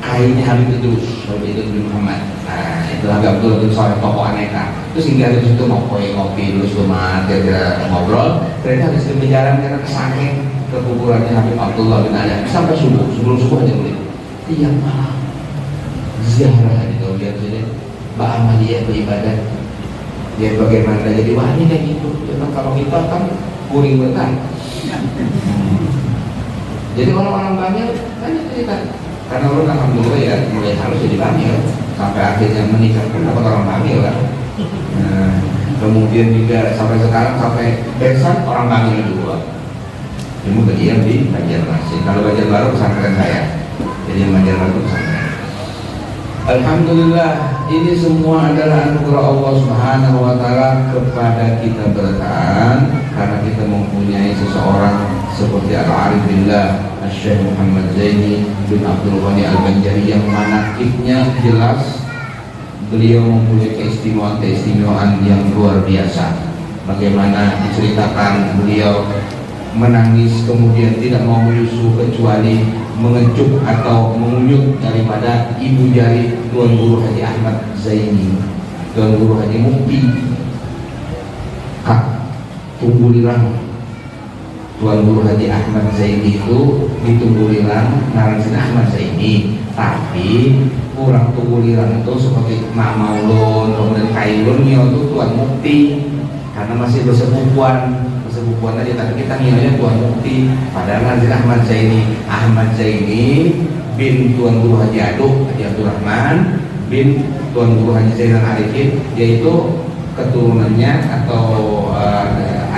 Kainnya Habib Idrus bin Muhammad. Nah, itu Habib Abdullah bin Shalih, tokoh aneka. Terus singgah di situ ngopi dulu cuma kira-kira ngobrol. Ternyata habis itu berjalan karena kesangking ke kuburannya Habib Abdullah bin Ali sampai subuh, sebelum subuh aja boleh. Tiap malam ziarah di kalau lihat sini, Mbak Amalia beribadah. Dia bagaimana jadi wali kayak gitu. Memang kalau kita kan kuring betul. Jadi orang-orang banyak kan cerita. Karena orang alhamdulillah ya mulai harus jadi bangil sampai akhirnya menikah pun dapat orang bangil kan. Nah, kemudian juga sampai sekarang sampai besan orang bangil juga. Cuma berdiam di Banjarmasin. Kalau Banjarbaru pesantren saya, jadi yang Banjarbaru pesantren. Alhamdulillah, ini semua adalah anugerah Allah Subhanahu wa Ta'ala kepada kita bertahan karena kita mempunyai seseorang seperti Al-Arif Billah Syekh Muhammad Zaini bin Abdul Ghani Al-Banjari yang manakibnya jelas. Beliau mempunyai keistimewaan yang luar biasa. Bagaimana diceritakan beliau menangis kemudian tidak mau menyusu kecuali mengecup atau mengunyut daripada ibu jari Tuan Guru Haji Ahmad Zaini, Tuan Guru Haji Mukti Kak Tunggulirang. Tuan Guru Haji Ahmad Zaini itu di Tunggulirang ngaran Ahmad Zaini, tapi kurang Tunggulirang itu seperti Mak Maulun kemudian Kailun itu Tuan Mukti karena masih bersepupuan aja, tapi kita nilainya Tuan Mukti. Padahal Haji Ahmad Zaini bin Tuan Guru Haji Abdurrahman bin Tuan Guru Haji Zainal Arifin, yaitu keturunannya atau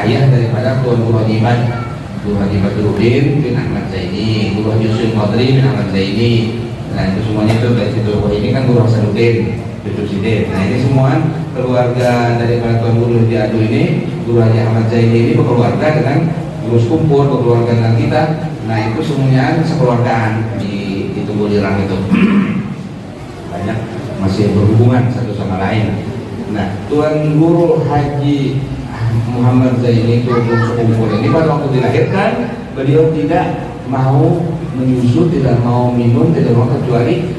ayah daripada Tuan Guru Haji Badruddin bin Ahmad Zaini, Guru Haji Yusuf Qadri bin Ahmad Zaini. Nah itu semuanya itu dari situ. Ini kan Guru Hasanuddin, Cucu Sidin. Nah ini semua keluarga daripada Tuan Guru Haji Adu ini, Guru Haji Ahmad Zaini ini berkeluarga dengan Guru Sekumpul, berkeluarga dengan kita. Nah itu semuanya sekeluargaan di Tunggulirang itu. Banyak masih berhubungan satu sama lain. Nah Tuan Guru Haji Muhammad Zaini itu Guru Sekumpul ini pada waktu dilahirkan beliau tidak mau menyusu, tidak mau minum, tidak mau kecuali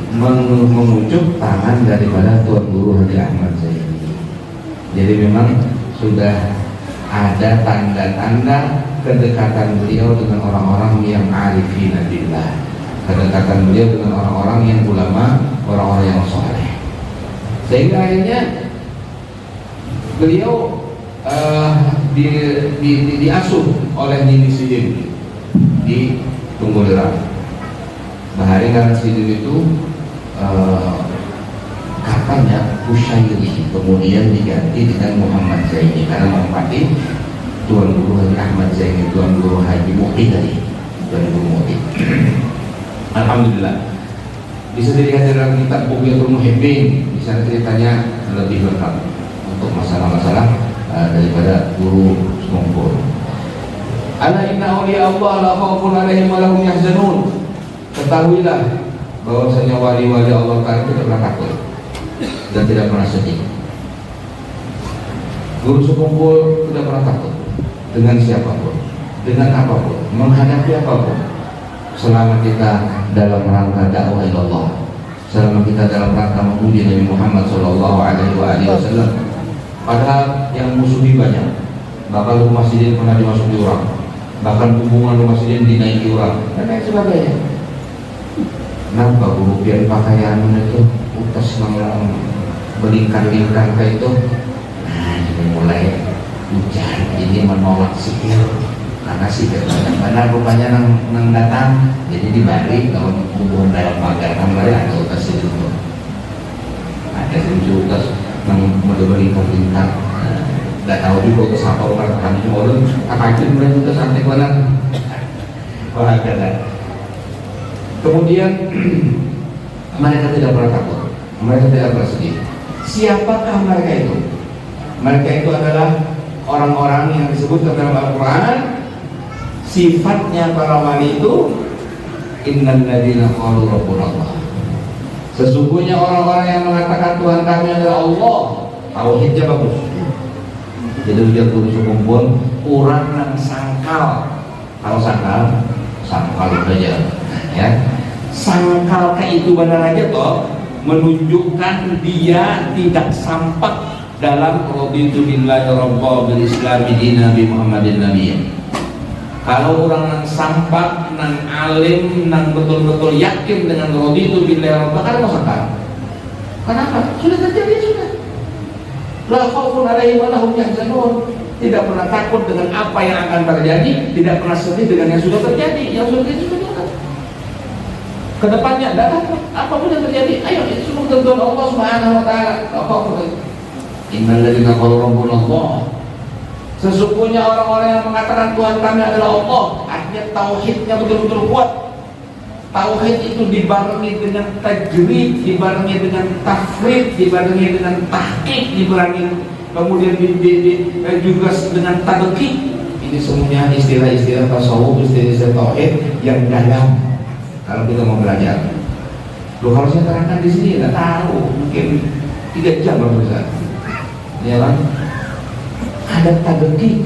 mengucuk tangan daripada Tuan Guru Haji Ahmad Zaini. Jadi memang sudah ada tanda-tanda kedekatan beliau dengan orang-orang yang arifin billah, kedekatan beliau dengan orang-orang yang ulama, orang-orang yang soleh, sehingga akhirnya beliau diasuh oleh Nini Sidin di Tunggulirang. Bahari Ngaran Sidin itu katanya Kusyairi, kemudian diganti dengan Muhammad Zaini karena menempati Tuan Guru Haji Ahmad Zaini, Tuan Guru Haji Mukti tadi, Tuan Guru Mukti. Alhamdulillah bisa dilihat dalam kitab Bughyatul Muhibbin, di sana ceritanya lebih lengkap untuk masalah-masalah daripada Guru Sekumpul. Ala inna awliya Allah la khaufun alaihim wa lahum yahzanun. Ketahuilah bahwasanya wali-wali Allah Ta'ala tidak pernah takut dan tidak pernah sedih. Guru Sekumpul tidak pernah takut dengan siapapun, dengan apapun, menghadapi apapun, selama kita dalam rangka dakwah ilallah, selama kita dalam rangka memuji Nabi Muhammad SAW. Padahal yang musuhi banyak, bahkan rumah sidin pernah dimasuki orang, bahkan hubungan rumah sidin dinaiki orang dan lain sebagainya. Kenapa guru biar pakaian itu utas belingkar-lingkar kayak itu? Nah ini mulai hujan, ini menolak sihir karena sihir benar rupanya nang datang, jadi dibalik kalau hubungan dalam pagar kan ada utas itu, ada utas nang belingkar-lingkar. Nggak tahu juga ke siapa orang kami cuma orang apa aja mulai utas sampai mana. Wah ada. Kemudian mereka tidak pernah takut, mereka tidak pernah sedih. Siapakah mereka itu? Mereka itu adalah orang-orang yang disebutkan dalam Al-Quran. Sifatnya para wali itu innal ladzina qalu rabbunallah. Sesungguhnya orang-orang yang mengatakan Tuhan kami adalah Allah. Tauhidnya bagus. Jadi dia Guru Sekumpul kurang nang sangkal. Kalau sangkal saja ya. Sangkal kayak itu benar aja toh menunjukkan dia tidak sampak dalam raditu billahi rabba bil islami dina bi muhammadin nabiyya. Kalau orang nang sampak, nang alim, nang betul-betul yakin dengan raditu billahi rabba, kan mau sangkal. Kenapa? Sudah terjadi sudah. La khaufun alaihim wa lahum yahzanun. Tidak pernah takut dengan apa yang akan terjadi, tidak pernah sedih dengan yang sudah terjadi. Yang sudah terjadi sudah. Kedepannya adalah apapun yang terjadi, ayo itu semua ketentuan Allah Subhanahu wa taala. Innal ladzina qalu rabbuna Allah. Sesungguhnya orang-orang yang mengatakan Tuhan kami adalah Allah, artinya tauhidnya betul-betul kuat. Tauhid itu dibarengi dengan tajrid, dibarengi dengan tafrid, dibarengi dengan tahqiq, dibarengi kemudian juga dengan tadqiq. Ini semuanya istilah-istilah tasawuf, istilah-istilah tauhid yang dalam. Kalau kita mau belajar, lu harusnya terangkan di sini, nggak tahu, mungkin 3 jam baru bisa. Ya kan? Ada tadqiq,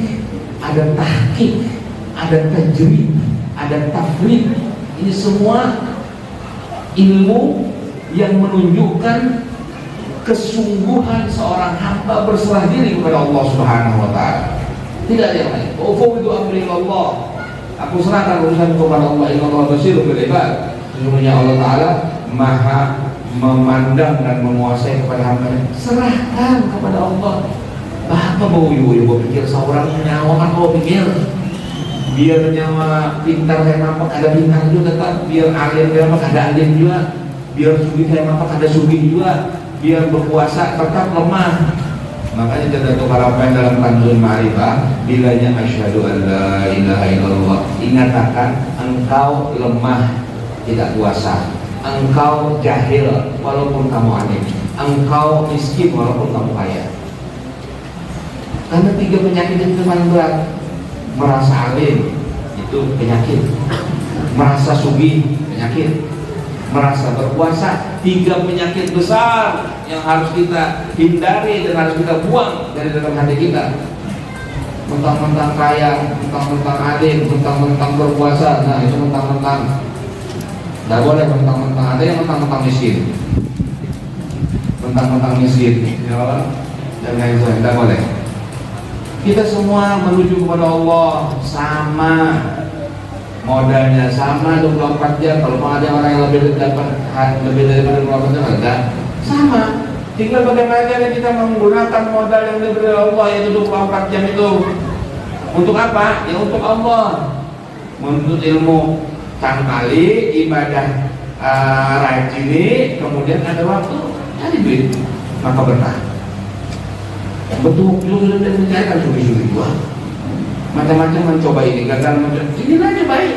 ada tahqiq, ada tajrid, ada tafrid. Ini semua ilmu yang menunjukkan kesungguhan seorang hamba berserah diri kepada Allah Subhanahu wa taala. Tidak ada yang lain. Ufawwidu amri Allah. Aku serahkan urusan kepada Allah. Innallaha basirun bil ibad. Sesungguhnya Allah taala Maha memandang dan menguasai kepada hamba. Serahkan kepada Allah. Apa mau ibu pikir seorang nyawa kan kau pikir biar nyawa pintar kayak nampak ada pintar juga kan, biar alim kayak nampak ada alim juga, biar sugih kayak nampak ada sugih juga, biar berpuasa tetap lemah. Makanya Jadatul Harapain dalam Kanzul Ma'rifah bilanya asyhadu an la ilaha illallah, ingatkan engkau lemah tidak puasa, engkau jahil walaupun kamu alim, engkau miskin walaupun kamu kaya. Karena 3 penyakit itu paling berat. Merasa alim itu penyakit, merasa sugih penyakit, merasa berpuasa, 3 penyakit besar yang harus kita hindari dan harus kita buang dari dalam hati kita. Mentang-mentang kaya, mentang-mentang alim, mentang-mentang berpuasa, nah itu mentang-mentang. Tidak boleh mentang-mentang, ada yang mentang-mentang miskin, mentang-mentang miskin, ya, dan lain sebagainya, tidak boleh. Kita semua menuju kepada Allah sama, modalnya sama 24 jam. Kalau mau ada orang yang lebih dari 24 jam enggak sama. Tinggal bagaimana cara kita menggunakan modal yang diberi Allah, yaitu 24 jam itu. Untuk apa? Ya untuk Allah. Menuntut ilmu kali ibadah rajin ini, kemudian ada waktu cari duit, maka berkah. Betul, sudah mencari kan sugi-sugi gua macam-macam mencoba ini, gagal mencoba ini aja baik.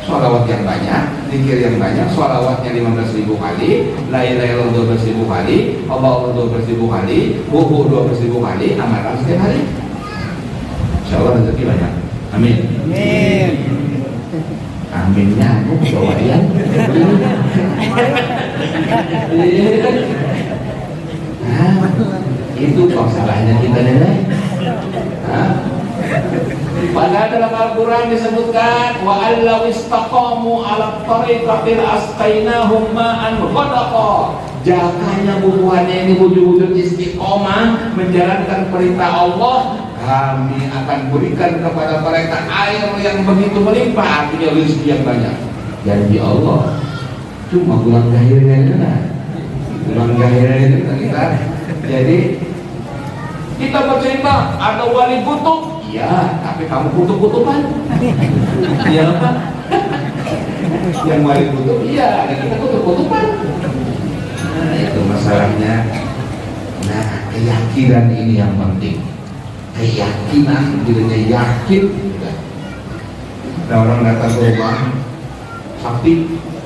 Sholawat yang banyak, zikir yang banyak, sholawatnya 15.000 kali, la ilaha illallah 12.000 kali, Allah 12.000 kali, wuhu 12.000 kali, amalkan setiap hari. Insyaallah rezeki banyak. Amin. Amin. Aminnya aku bawa dia. Itu kok salahnya kita nenek. Padahal dalam Al-Quran disebutkan wa allaw istaqamu ala tariqatil asqainahum ma'an ghadaqa. Jakanya bubuhannya ini wujud-wujud istiqomah menjalankan perintah Allah, kami akan berikan kepada mereka air yang begitu melimpah, artinya rezeki yang banyak. Janji Allah. Cuma bulan gahirnya itu nah. Bulan gahirnya itu kita. Jadi kita bercerita ada wali kutub, iya, tapi kamu kutub-kutuban. Iya apa? Yang wali kutub, iya, ada kita kutub-kutuban. Nah itu masalahnya. Nah keyakinan ini yang penting. Keyakinan, dirinya yakin. Ada orang datang ke rumah sakti,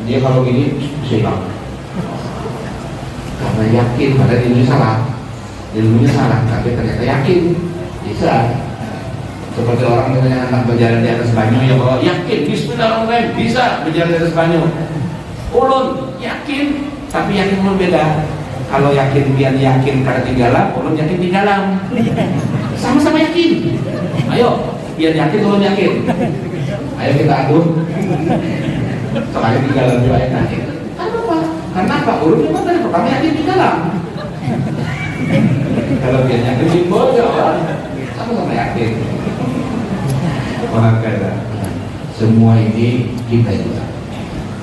dia kalau gini hilang. Karena yakin, padahal ilmunya salah, tapi ternyata yakin bisa. Seperti orang misalnya anak berjalan di atas banyu, ya bahwa yakin bismillahirrahmanirrahim bisa berjalan di atas banyu. Ulun yakin, tapi yakin ulun beda. Kalau yakin biar yakin karena tinggalan, ulun yakin tinggalan. Sama-sama yakin. Ayo Biar yakin kalau yakin. Ayo kita adu. Sekali tiga lebih banyak yakin. Kenapa? Karena apa? Urutnya mana? Pertama yakin di dalam. Kalau biar yakin simbol ya, sama-sama yakin. Makanya semua ini kita juga.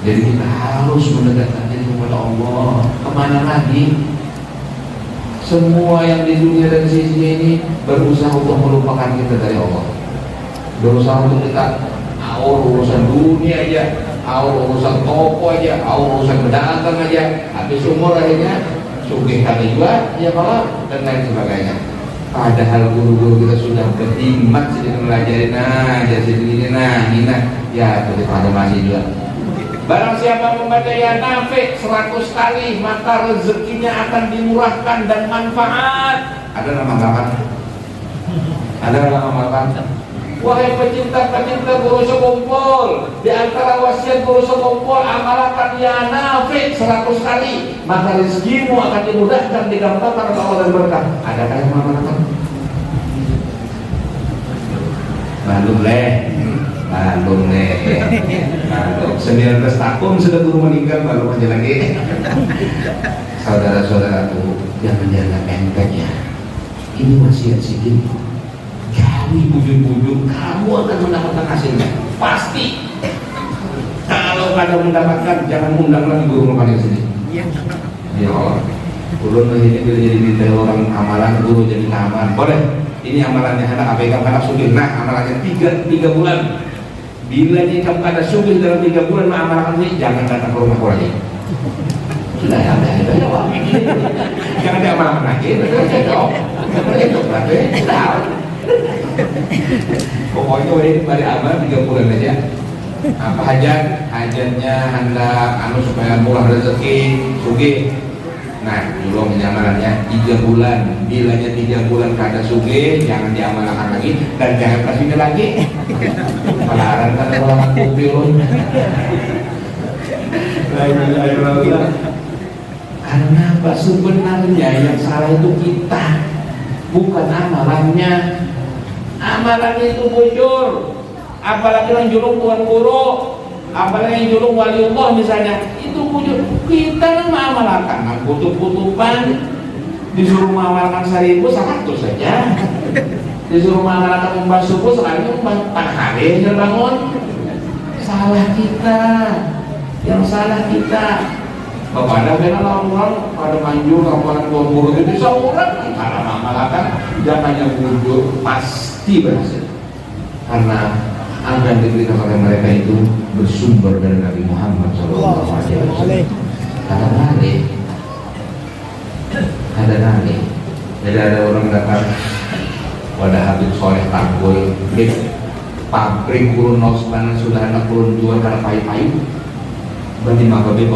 Jadi kita harus mendekatkan diri kepada Allah. Kemana lagi? Semua yang di dunia dan sisinya ini berusaha untuk melupakan kita dari Allah. Berusaha untuk kita aur urusan dunia aja, aur urusan toko aja, aur urusan pedagang aja. Habis umur akhirnya sugih kali juga, ya kalau dan lain sebagainya. Padahal guru-guru kita sudah berhimmat sedikit mempelajari, jadi ini ya pada masih juga. Barang siapa membaca ya Nafi 100 kali, maka rezekinya akan dimurahkan dan manfaat. Ada nama makan? Ada nama makan? Wahai pecinta-pecinta guru sekumpul, di antara wasiat guru sekumpul, amalkan ya Nafi 100 kali, maka rezekimu akan dimudahkan, digampangkan oleh Allah dan berkah. Adakah yang mengamalkan? Belum leh. 19 tahun sudah guru meninggal, baru aja lagi. Saudara-saudaraku, jangan dianggap enteng ya. Ini wasiat sikit. Kamu bujuk-bujuk, kamu akan mendapatkan hasilnya. Pasti. Kalau ada mendapatkan, jangan undang lagi guru makan di sini. Ya Allah. Guru ini jadi minta orang amalan, guru jadi amalan. Boleh. Ini amalannya anak APK, anak sugih. Nah, amalannya 3 bulan. Bila kamu ada sugih dalam 3 bulan mengamalkan ini, jangan datang ke rumah lagi. Sudah ya, jangan diamalkan lagi. Pokoknya ini pada amal 3 bulan aja. Apa hajatnya hendak supaya murah rezeki, sugih. Nah, dulu amalannya 3 bulan. Bilanya 3 bulan kada sugih, jangan diamalkan lagi dan jangan kasihnya lagi. Pelaran kada orang kopi loh. Karena apa? Sebenarnya yang salah itu kita, bukan amalannya. Amalannya itu bujur. Apalagi yang julung tuan guru, apalagi yang julung waliullah misalnya, itu bujur. Kita yang mengamalkan kutub-kutuban, disuruh mengamalkan 1.100 saja, disuruh mengamalkan umbah subuh sekali umbah hari bangun. Salah kita, yang salah kita. Bapak ada benar orang pada manjur amalan tuan guru itu bisa orang cara mengamalkan, jangannya bujur pasti berhasil. Karena apa yang diberikan oleh mereka itu bersumber dari Nabi Muhammad SAW. Ada nali. Jadi ada orang datang pada Habib Soleh Tanggul, pabrik kurun nosban sudah anak kurun jual karena payu-payu. Berarti maka Habib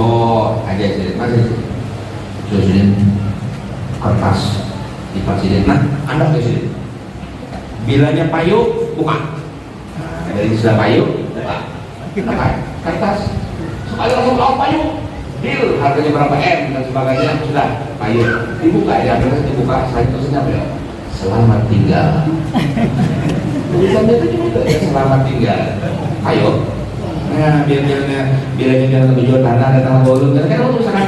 aja sih, masih sih. Kertas di presiden. Nah, anda presiden. Bilanya payu, buka. Dari sudah payu, buka. Kertas. Sekali langsung payu. Deal harganya berapa M dan sebagainya, sudah payu dibuka ya, dibuka slide terusnya apa ya? Selamat tinggal. Tulisannya itu juga ya, selamat tinggal. Ayo. Nah, bilanya jangan tujuan tanah ada tanah bolong, kan kamu tulisan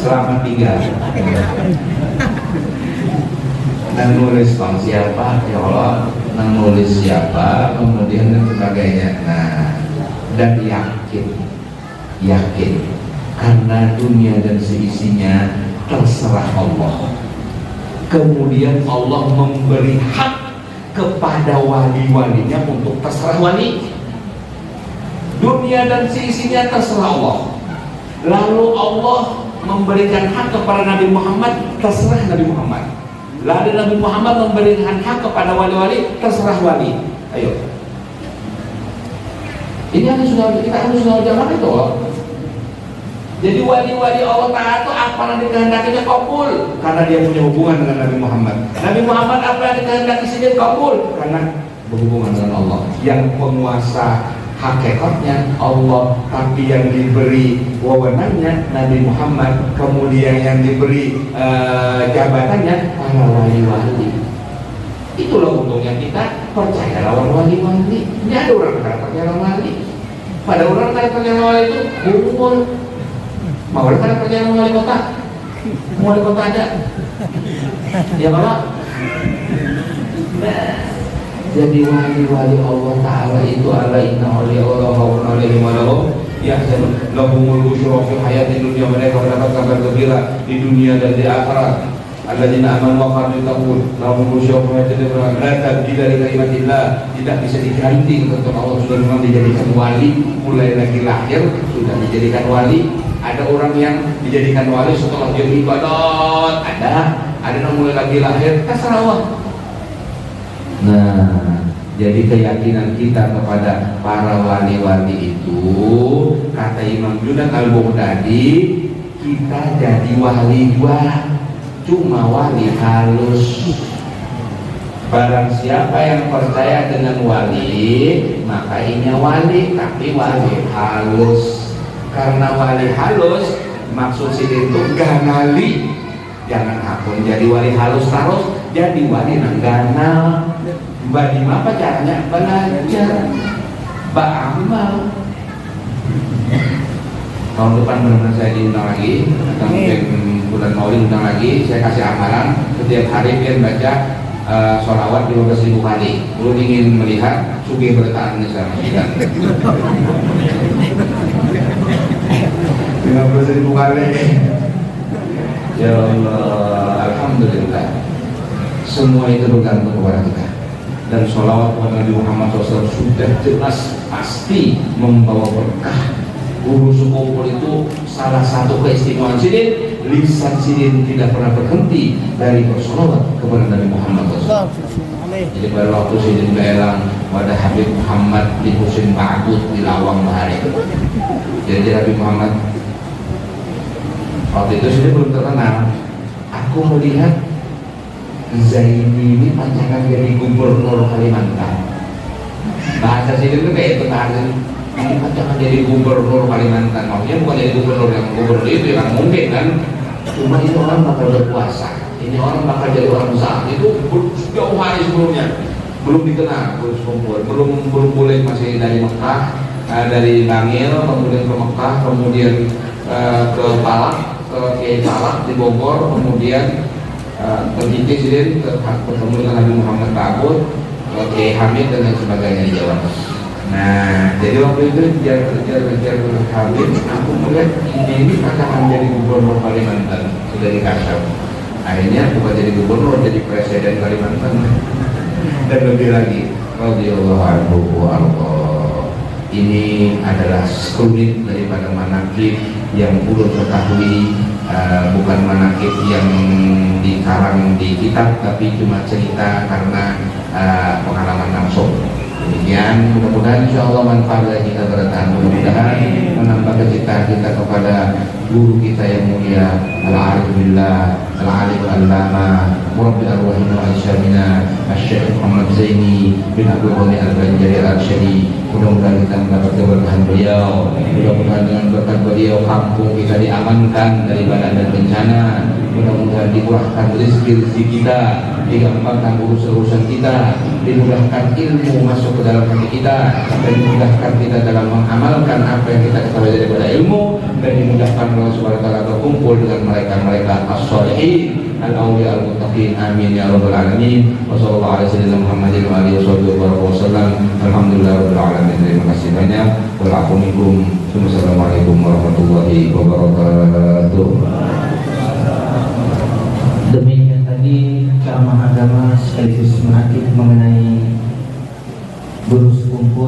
selamat tinggal. Dan nulis bang siapa, ya Allah, nulis siapa, kemudian dan sebagainya. Nah, dan yakin. Karena dunia dan seisinya terserah Allah. Kemudian Allah memberi hak kepada wali-walinya untuk terserah wali. Dunia dan seisinya terserah Allah. Lalu Allah memberikan hak kepada Nabi Muhammad, terserah Nabi Muhammad. Lalu Nabi Muhammad memberikan hak kepada wali-wali, terserah wali. Ayo. Ini kita harus jangan itu. Jadi wali-wali Allah Ta'ala itu apa yang dikehendakinya kabul, karena dia punya hubungan dengan Nabi Muhammad. Nabi Muhammad apa yang dikehendaki sini kabul, karena berhubungan dengan Allah. Yang penguasa hakikatnya Allah, tapi yang diberi wewenangnya Nabi Muhammad, kemudian yang diberi jabatannya para wali-wali. Itulah untungnya kita percaya lawan wali-wali. Ini ada orang yang percaya lawan wali. Pada orang yang percaya lawan wali itu kumpul. Mau orang yang percaya lawan wali kota? Wali kota ada. Ya Bapak. Jadi wali-wali Allah Ta'ala itu ala inna awliya Allah wa alaihim wa lahum yahzan lahumul busyra fi hayati dunya, mereka mendapat kabar gembira di dunia dan di akhirat. Alladzina amanu wa kanu yattaqun lahumul busyra fi hayati dunya la tabdila li kalimatillah, tidak bisa diganti ketentuan Allah. Sudah memang dijadikan wali mulai lagi lahir sudah dijadikan wali. Ada orang yang dijadikan wali setelah dia ibadat, ada yang mulai lagi lahir terserah. Nah, jadi keyakinan kita kepada para wali-wali itu, kata Imam Junaid Al-Baghdadi, kita jadi wali gua cuma wali halus. Barang siapa yang percaya dengan wali, maka ini wali, tapi wali halus. Karena wali halus, maksud sini itu ganali. Jangan akun jadi wali halus terus, jadi wali nang ganal. Bagaimana apa caranya? Belajar, beramal. Tahun depan benar-benar saya diundang lagi, atau mungkin bulan Maulid undang lagi. Saya kasih amalan setiap hari biar baca sholawat 15.000 kali. Belum ingin melihat sugih bertahan selama kita. 15.000 kali. Ya Allah, alhamdulillah. Semua itu bergantung kepada kita. Dan sholawat kepada Nabi Muhammad SAW sudah jelas pasti membawa berkah. Guru sekumpul itu salah satu keistimewaan Sidin, lisan Sidin tidak pernah berhenti dari bersolawat kepada Nabi Muhammad SAW. Jadi pada waktu Sidin Belang pada Habib Muhammad di Husin Ba'bud di Lawang Bahari. Jadi Nabi Muhammad waktu itu Sidin belum terkenal. Aku melihat Zaini ini pacaran jadi gubernur Kalimantan. Bahasa Sidin itu kayak itu bahasa ini pacaran jadi gubernur Kalimantan. Maksudnya bukan jadi gubernur yang gubernur itu yang mungkin kan. Cuma itu orang bakal berkuasa. Ini orang bakal jadi orang besar. Itu jauh hari sebelumnya belum dikenal, belum boleh, masih dari Mekah, dari Bangil kemudian ke Mekah, kemudian ke Palak, ke Kiai Palak di Bogor, kemudian terjadi Sidin bertemu dengan Nabi Muhammad Ba'bud, Kiai Hamid dan lain sebagainya di Jawa. Nah, jadi waktu itu kejar Habib, aku melihat ini akan menjadi gubernur Kalimantan, sudah dikasih. Akhirnya bukan jadi gubernur, jadi presiden Kalimantan. Dan lebih lagi, radhiyallahu anhu warḍah. Ini adalah sekelumit daripada manaqib yang ulun ketahui. Bukan manaqib yang dikarang di kitab, tapi cuma cerita karena pengalaman langsung. Demikian, mudah-mudahan insyaallah manfaat dari kita bertahan, mudah-mudahan menambah kecintaan kita kepada guru kita yang mulia al-arif billah, al-alim al-allama, murabbi arwahina wa al-syamina, Syekh Muhammad Zaini bin Abdul Ghani Al-Banjari Al-Arsyadi. Mudah-mudahan kita mendapat keberkahan beliau, mudah-mudahan dengan berkat beliau kampung kita diamankan dari balak dan bencana, mudah-mudahan dimurahkan rezeki kita, digampangkan urusan kita, dimudahkan ilmu masuk ke dalam hati kita, dan dimudahkan kita dalam mengamalkan apa yang kita ketahui daripada ilmu, dan dimudahkan Allah Subhanahu wa taala berkumpul dengan mereka-mereka as-sholihin al-awliya al-muttaqin, amin ya rabbal alamin. Wa sallallahu alaihi wasallam Muhammadin wa alihi wasallam. Alhamdulillah rabbil alamin. Terima kasih banyak. Wassalamualaikum warahmatullahi wabarakatuh. Demikian tadi ceramah agama sekaligus menakib mengenai guru sekumpul.